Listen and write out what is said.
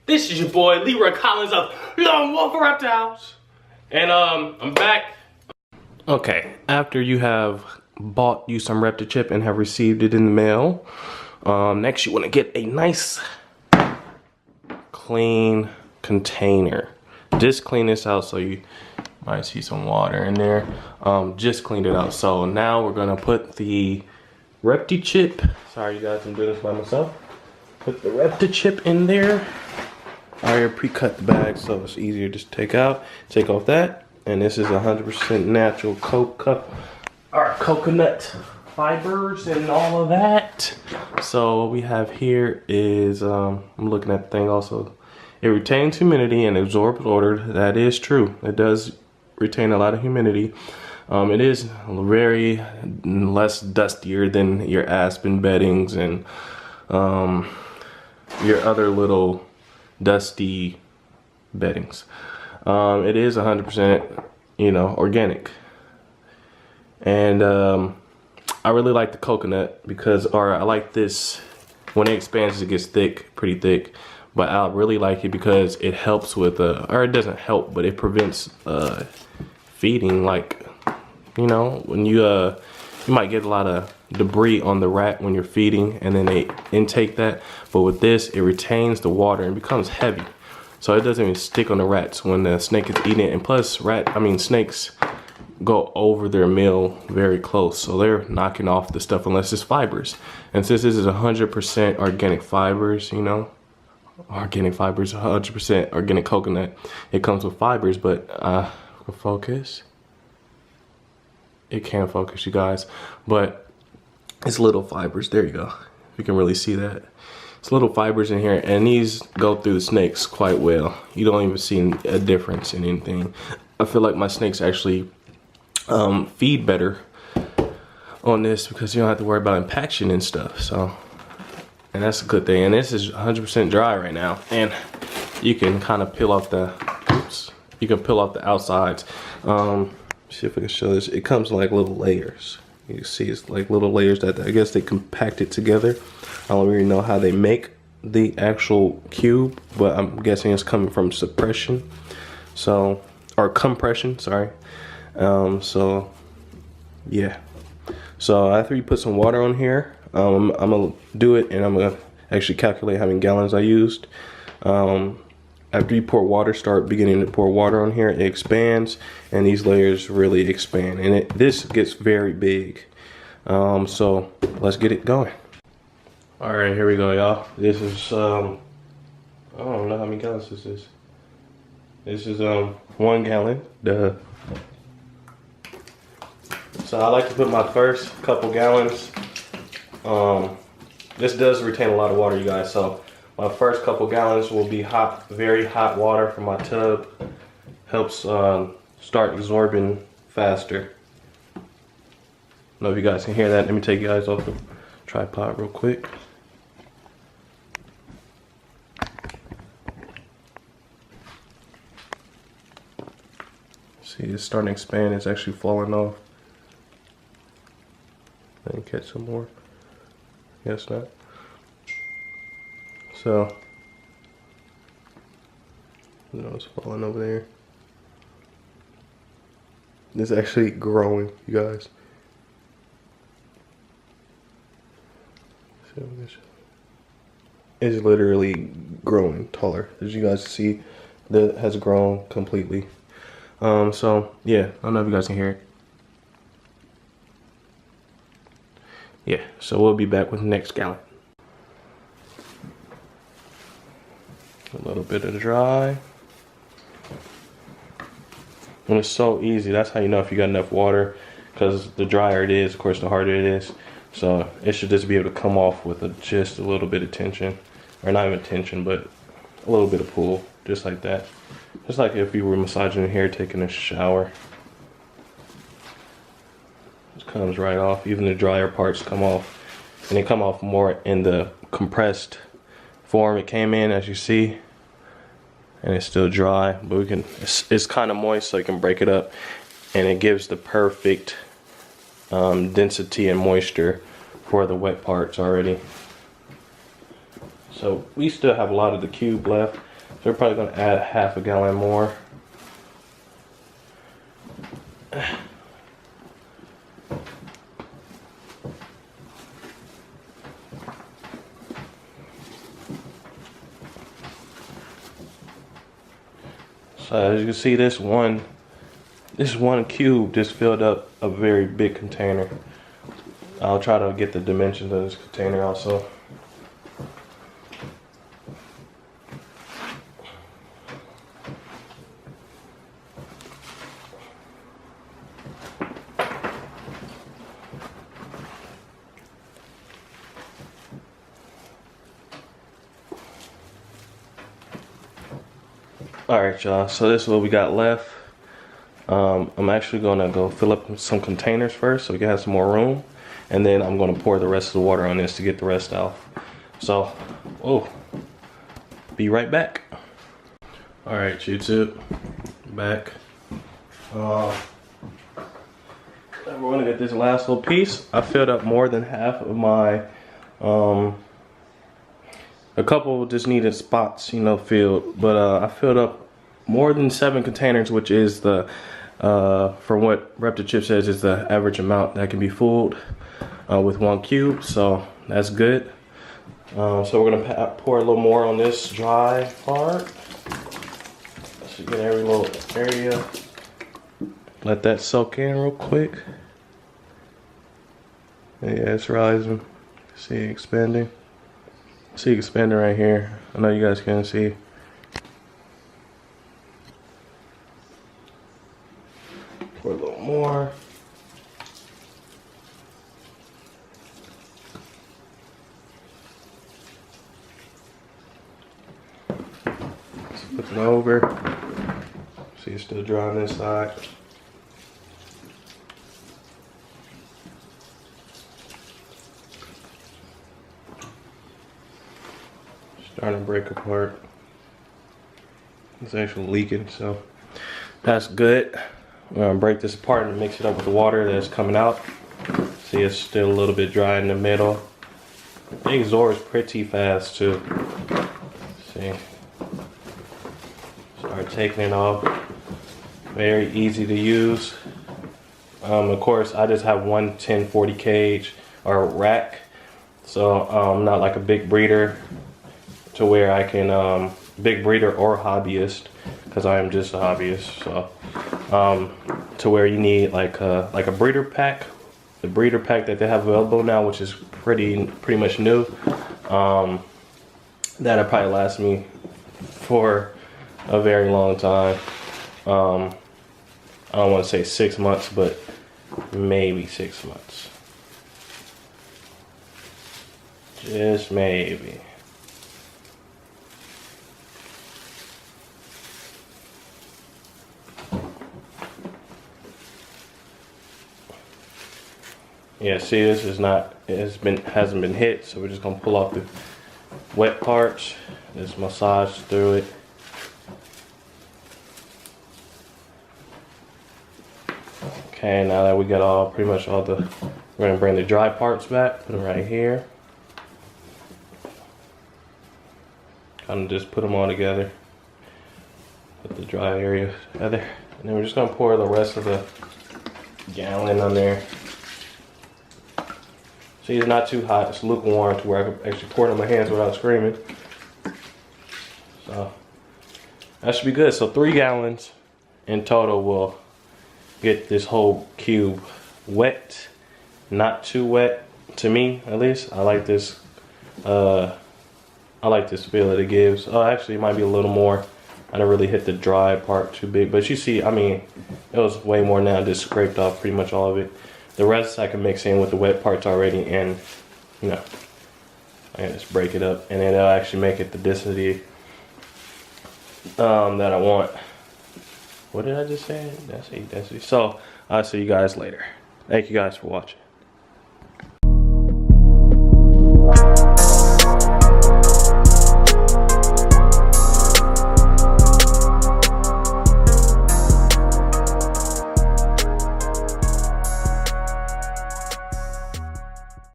This is your boy Leroy Collins of Lone Wolf Reptiles, and I'm back. Okay, after you have bought you some Reptichip and have received it in the mail, next you want to get a nice clean container. Just clean this out so you might see some water in there. Just cleaned it out. So now we're gonna put the Reptichip. Sorry you guys, I'm doing this by myself. Put the Reptichip in there. I already pre-cut the bag so it's easier just to take out. Take off that. And this is 100% natural coconut fibers and all of that. So what we have here is, I'm looking at the thing also. It retains humidity and absorbs water. That is true. It does retain a lot of humidity. It is very less dustier than your aspen beddings and your other little dusty beddings. It is 100%, organic. And I really like the coconut because, or I like this, when it expands it gets thick, pretty thick. But I really like it because it helps with, or it doesn't help, but it prevents feeding. Like, when you might get a lot of debris on the rat when you're feeding and then they intake that. But with this, it retains the water and becomes heavy. So it doesn't even stick on the rats when the snake is eating it. And plus, snakes go over their meal very close. So they're knocking off the stuff unless it's fibers. And since this is 100% organic fibers, organic fibers, 100% organic coconut, it comes with fibers, but focus. It can focus, you guys, but it's little fibers. There you go. You can really see that. It's little fibers in here, and these go through the snakes quite well. You don't even see a difference in anything. I feel like my snakes actually feed better on this because you don't have to worry about impaction and stuff. So, and that's a good thing. And this is 100% dry right now, and you can kind of peel off the, you can peel off the outsides. See if I can show this. It comes in like little layers. You see it's like little layers that I guess they compact it together. I don't really know how they make the actual cube, but I'm guessing it's coming from suppression. So, or compression, sorry. So, yeah. So after you put some water on here, I'm gonna do it and I'm gonna actually calculate how many gallons I used. After you pour water, start beginning to pour water on here, it expands and these layers really expand, and this gets very big. So let's get it going. All right, here we go, y'all. This is, I don't know how many gallons this is. This is 1 gallon, duh. So I like to put my first couple gallons. This does retain a lot of water, you guys, so my first couple gallons will be hot, very hot water from my tub. Helps start absorbing faster. I don't know if you guys can hear that. Let me take you guys off the tripod real quick. See, it's starting to expand. It's actually falling off. Let me catch some more. Guess not. So, it's falling over there. It's actually growing, you guys. It's literally growing taller. As you guys see, that has grown completely. So yeah, I don't know if you guys can hear it. Yeah, so we'll be back with the next gallon. A little bit of dry. And it's so easy. That's how you know if you got enough water, because the drier it is, of course, the harder it is. So it should just be able to come off with just a little bit of tension, or not even tension, but a little bit of pull, just like that. Just like if you were massaging your hair, taking a shower. It comes right off. Even the drier parts come off, and they come off more in the compressed form it came in, as you see. And it's still dry, but we can, it's kind of moist, so you can break it up, and it gives the perfect density and moisture for the wet parts already. So we still have a lot of the cube left. So we're probably gonna add half a gallon more. So as you can see, this one cube just filled up a very big container. I'll try to get the dimensions of this container also. Alright y'all, so this is what we got left. I'm actually gonna go fill up some containers first so we can have some more room. And then I'm gonna pour the rest of the water on this to get the rest out. So, be right back. Alright YouTube, back. We're gonna get this last little piece. I filled up more than half of my, a couple just needed spots, you know, filled, but I filled up more than 7 containers, which is the, from what Reptichip says, is the average amount that can be filled with 1 cube. So that's good. So we're gonna pour a little more on this dry part. Let's get every little area. Let that soak in real quick. Yeah, it's rising. See it expanding. See it expanding right here. I know you guys can't see. Pour a little more. Flip it over. See it's still dry on this side. Starting to break apart. It's actually leaking, so that's good. We're gonna break this apart and mix it up with the water that's coming out. See, it's still a little bit dry in the middle. It absorbs pretty fast too. See, start taking it off. Very easy to use. Of course, I just have one 1040 cage or rack, so I'm not like a big breeder to where I can big breeder or hobbyist, because I am just a hobbyist. So to where you need like a breeder pack, the breeder pack that they have available now, which is pretty much new. That'll probably last me for a very long time. I don't want to say 6 months, but maybe 6 months. Just maybe. Yeah, see, this is not, hasn't been hit, so we're just gonna pull off the wet parts. Just massage through it. Okay, now that we got pretty much all the, we're gonna bring the dry parts back, put them right here. Kind of just put them all together. Put the dry area together. And then we're just gonna pour the rest of the gallon on there. See, it's not too hot, it's lukewarm to where I can actually pour it on my hands without screaming. So, that should be good. So 3 gallons in total will get this whole cube wet. Not too wet, to me at least. I like this feel that it gives. Oh, actually it might be a little more. I didn't really hit the dry part too big, but you see, I mean, it was way more now. I just scraped off pretty much all of it. The rest I can mix in with the wet parts already, and you know, I can just break it up, and then it'll actually make it the density that I want. What did I just say? That's a density. So I'll see you guys later. Thank you guys for watching.